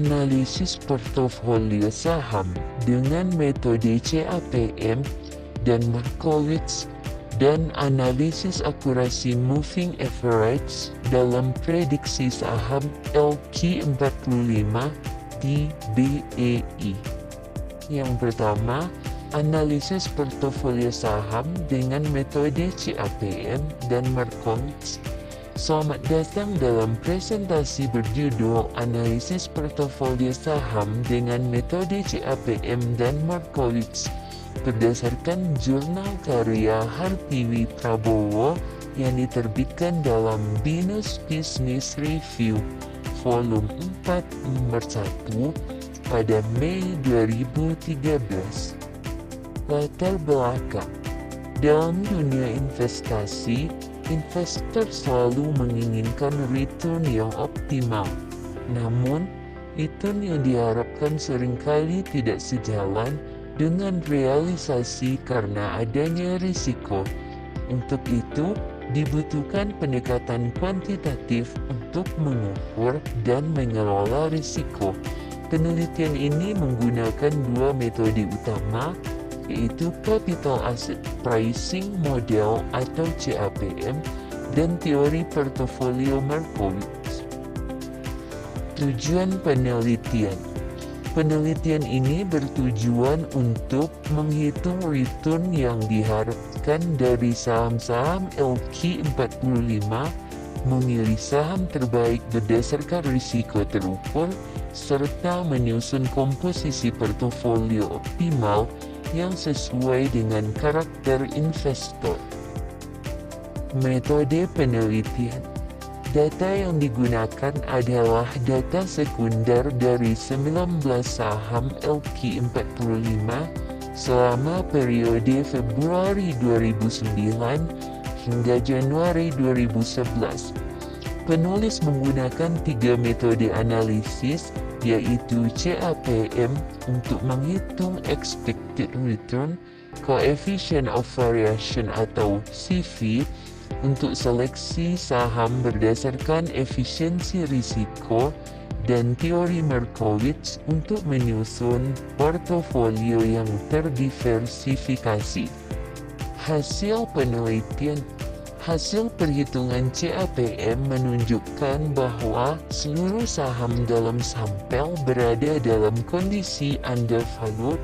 analisis portofolio saham dengan metode CAPM dan Markowitz, dan analisis akurasi moving average dalam prediksi saham LQ45 di BEI. Yang pertama, analisis portofolio saham dengan metode CAPM dan Markowitz. Selamat datang dalam presentasi berjudul Analisis Portofolio Saham dengan Metode CAPM dan Markowitz berdasarkan jurnal karya Hartiwi Prabowo yang diterbitkan dalam Binus Business Review volume 4 nomor 1 pada Mei 2013. Latar belakang. Dalam dunia investasi, investor selalu menginginkan return yang optimal. Namun, return yang diharapkan seringkali tidak sejalan dengan realisasi karena adanya risiko. Untuk itu, dibutuhkan pendekatan kuantitatif untuk mengukur dan mengelola risiko. Penelitian ini menggunakan dua metode utama, yaitu Capital Asset Pricing Model atau CAPM dan teori portofolio Markowitz. Tujuan penelitian. Penelitian ini bertujuan untuk menghitung return yang diharapkan dari saham-saham LQ45, memilih saham terbaik berdasarkan risiko terukur, serta menyusun komposisi portofolio optimal yang sesuai dengan karakter investor. Metode penelitian. Data yang digunakan adalah data sekunder dari 19 saham LQ45 selama periode Februari 2009 hingga Januari 2011. Penulis menggunakan 3 metode analisis, yaitu CAPM untuk menghitung expected return, coefficient of variation atau CV untuk seleksi saham berdasarkan efisiensi risiko, dan teori Markowitz untuk menyusun portofolio yang terdiversifikasi. Hasil penelitian. Hasil perhitungan CAPM menunjukkan bahwa seluruh saham dalam sampel berada dalam kondisi undervalued,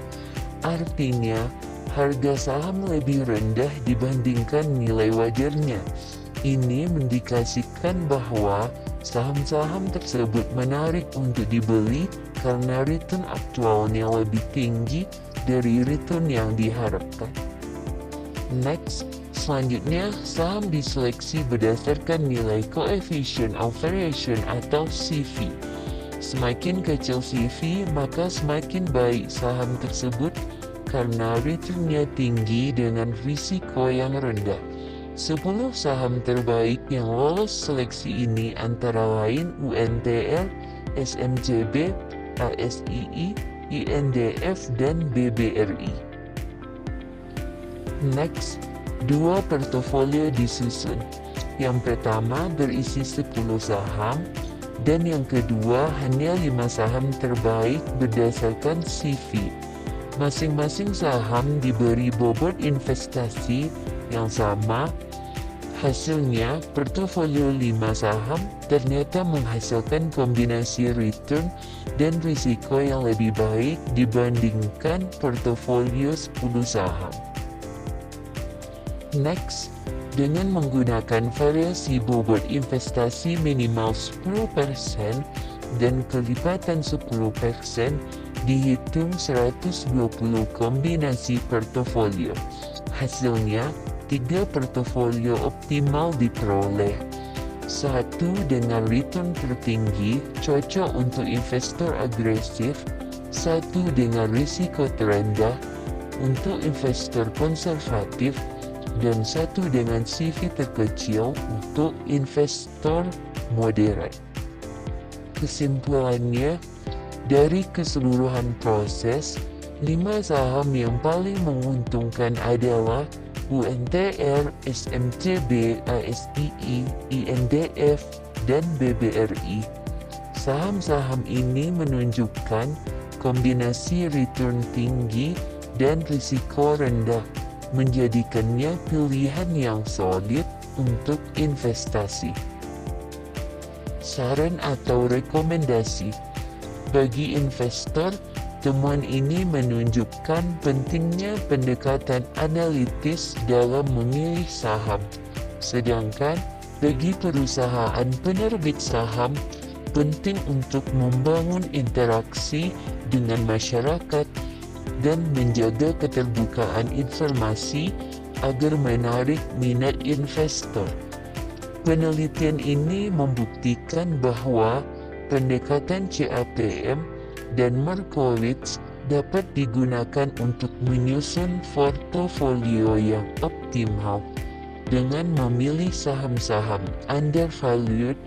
artinya harga saham lebih rendah dibandingkan nilai wajarnya. Ini mendikasikan bahwa saham-saham tersebut menarik untuk dibeli karena return aktualnya lebih tinggi dari return yang diharapkan. Next, selanjutnya saham diseleksi berdasarkan nilai coefficient of variation atau CV. Semakin kecil CV, maka semakin baik saham tersebut karena returnnya tinggi dengan risiko yang rendah. 10 saham terbaik yang lolos seleksi ini antara lain UNTR, SMCB, ASII, INDF, dan BBRI. Next, 2 portofolio disusun. Yang pertama berisi 10 saham, dan yang kedua hanya 5 saham terbaik berdasarkan CV. Masing-masing saham diberi bobot investasi yang sama. Hasilnya, portofolio 5 saham ternyata menghasilkan kombinasi return dan risiko yang lebih baik dibandingkan portofolio 10 saham. Next, dengan menggunakan variasi bobot investasi minimal 10% dan kelipatan 10%, dihitung 120 kombinasi portofolio. Hasilnya, 3 portofolio optimal diperoleh. 1 dengan return tertinggi, cocok untuk investor agresif. 1 dengan risiko terendah, untuk investor konservatif. Dan 1 dengan CV terkecil, untuk investor moderat. Kesimpulannya, dari keseluruhan proses, 5 saham yang paling menguntungkan adalah UNTR, SMCB, ASII, INDF, dan BBRI. Saham-saham ini menunjukkan kombinasi return tinggi dan risiko rendah, menjadikannya pilihan yang solid untuk investasi. Saran atau rekomendasi bagi investor, temuan ini menunjukkan pentingnya pendekatan analitis dalam memilih saham. Sedangkan bagi perusahaan penerbit saham, penting untuk membangun interaksi dengan masyarakat dan menjaga keterbukaan informasi agar menarik minat investor. Penelitian ini membuktikan bahwa pendekatan CAPM dan Markowitz dapat digunakan untuk menyusun portofolio yang optimal dengan memilih saham-saham undervalued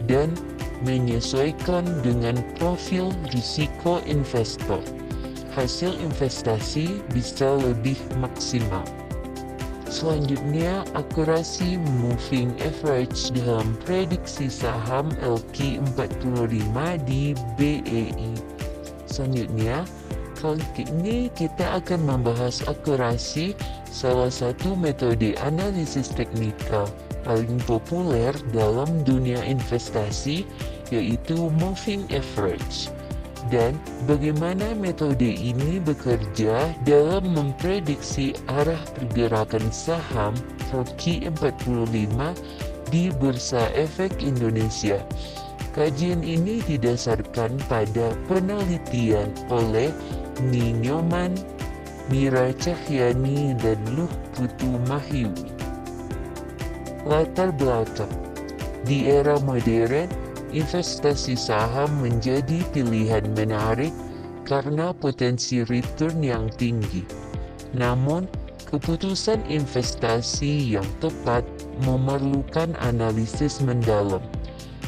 dan menyesuaikan dengan profil risiko investor. Hasil investasi bisa lebih maksimal. Selanjutnya, akurasi moving average dalam prediksi saham LQ45 di BEI. Selanjutnya, kali ini kita akan membahas akurasi, salah satu metode analisis teknikal paling populer dalam dunia investasi, yaitu moving average. Dan bagaimana metode ini bekerja dalam memprediksi arah pergerakan saham LQ45 di Bursa Efek Indonesia. Kajian ini didasarkan pada penelitian oleh Ninyoman, Mira Cahyani, dan Luh Putu Mahiwi. Latar belakang: di era modern, investasi saham menjadi pilihan menarik karena potensi return yang tinggi. Namun, keputusan investasi yang tepat memerlukan analisis mendalam.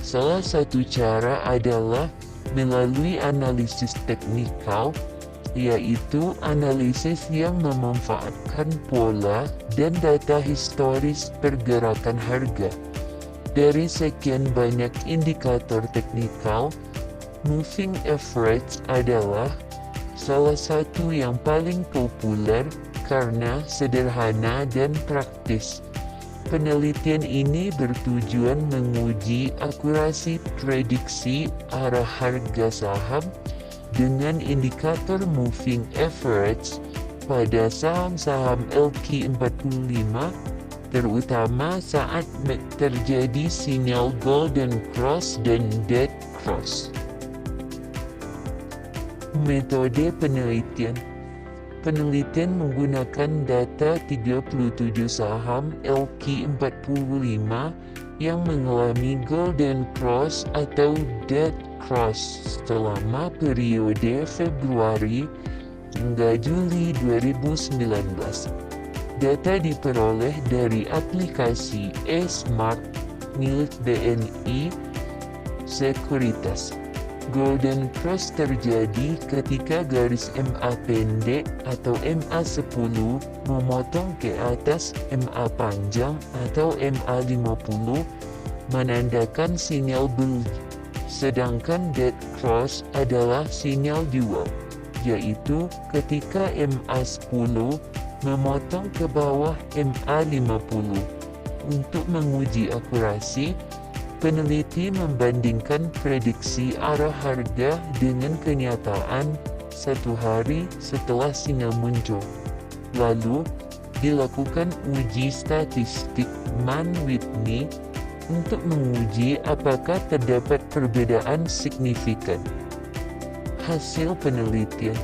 Salah satu cara adalah melalui analisis teknikal, yaitu analisis yang memanfaatkan pola dan data historis pergerakan harga. Dari sekian banyak indikator teknikal, moving average adalah salah satu yang paling populer karena sederhana dan praktis. Penelitian ini bertujuan menguji akurasi prediksi arah harga saham dengan indikator moving average pada saham-saham LQ45, terutama saat terjadi sinyal golden cross dan dead cross. Metode penelitian: penelitian menggunakan data 37 saham LQ45 yang mengalami golden cross atau dead cross selama periode Februari hingga Juli 2019. Data diperoleh dari aplikasi eSmart milik BNI Sekuritas. Golden cross terjadi ketika garis MA pendek atau MA10 memotong ke atas MA panjang atau MA50, menandakan sinyal beli. Sedangkan dead cross adalah sinyal jual, yaitu ketika MA10 memotong ke bawah MA50. Untuk menguji akurasi, peneliti membandingkan prediksi arah harga dengan kenyataan satu hari setelah sinyal muncul. Lalu, dilakukan uji statistik Mann-Whitney untuk menguji apakah terdapat perbedaan signifikan. Hasil penelitian: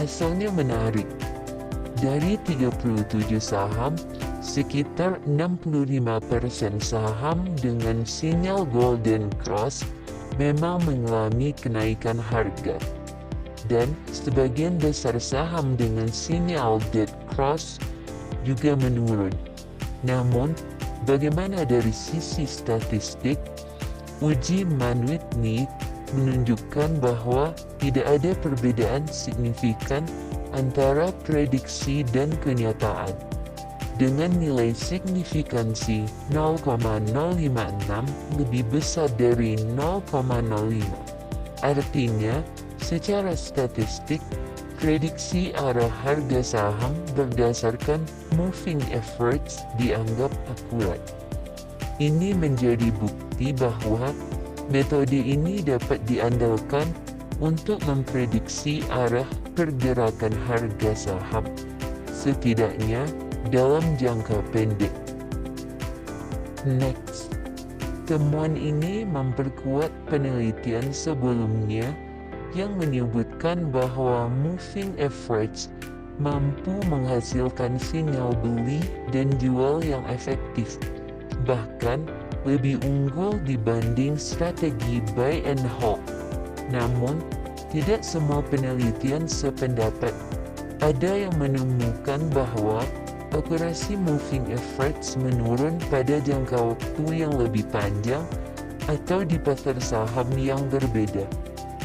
hasilnya menarik. Dari 37 saham, sekitar 65% saham dengan sinyal golden cross memang mengalami kenaikan harga, dan sebagian besar saham dengan sinyal dead cross juga menurun. Namun, bagaimana dari sisi statistik? Uji Mann-Whitney menunjukkan bahwa tidak ada perbedaan signifikan antara prediksi dan kenyataan. dengan nilai signifikansi 0,056 lebih besar dari 0,05. Artinya, secara statistik, prediksi arah harga saham berdasarkan moving average dianggap akurat. Ini menjadi bukti bahwa metode ini dapat diandalkan untuk memprediksi arah pergerakan harga saham, setidaknya dalam jangka pendek. Next, temuan ini memperkuat penelitian sebelumnya yang menyebutkan bahwa moving average mampu menghasilkan sinyal beli dan jual yang efektif, bahkan lebih unggul dibanding strategi buy and hold. Namun, tidak semua penelitian sependapat. Ada yang menemukan bahwa akurasi moving average menurun pada jangka waktu yang lebih panjang atau di pasar saham yang berbeda.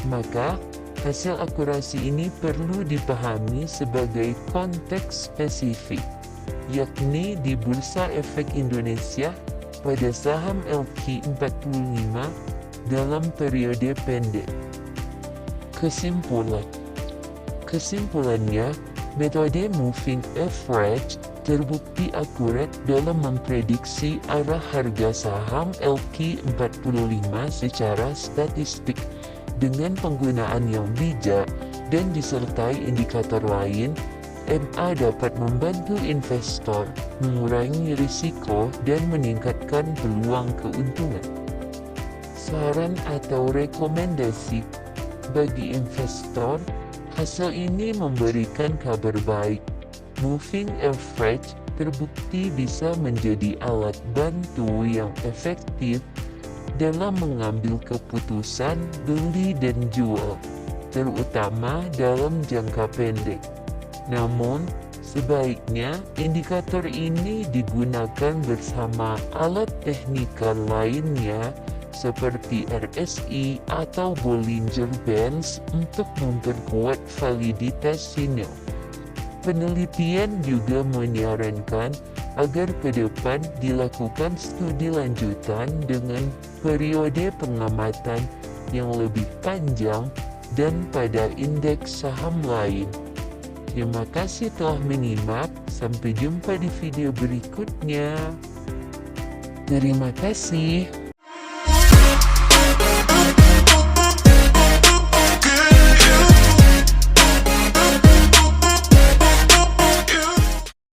Maka, hasil akurasi ini perlu dipahami sebagai konteks spesifik, yakni di Bursa Efek Indonesia pada saham LQ45 dalam periode pendek. Kesimpulannya, metode moving average terbukti akurat dalam memprediksi arah harga saham LQ45 secara statistik dengan penggunaan yang bijak dan disertai indikator lain. MA dapat membantu investor mengurangi risiko dan meningkatkan peluang keuntungan. Saran atau rekomendasi bagi investor, hasil ini memberikan kabar baik. Moving average terbukti bisa menjadi alat bantu yang efektif dalam mengambil keputusan beli dan jual, terutama dalam jangka pendek. Namun, sebaiknya indikator ini digunakan bersama alat teknikal lainnya seperti RSI atau Bollinger Bands untuk memperkuat validitas sinyal. Penelitian juga menyarankan agar ke depan dilakukan studi lanjutan dengan periode pengamatan yang lebih panjang dan pada indeks saham lain. Terima kasih telah menyimak, sampai jumpa di video berikutnya. Terima kasih.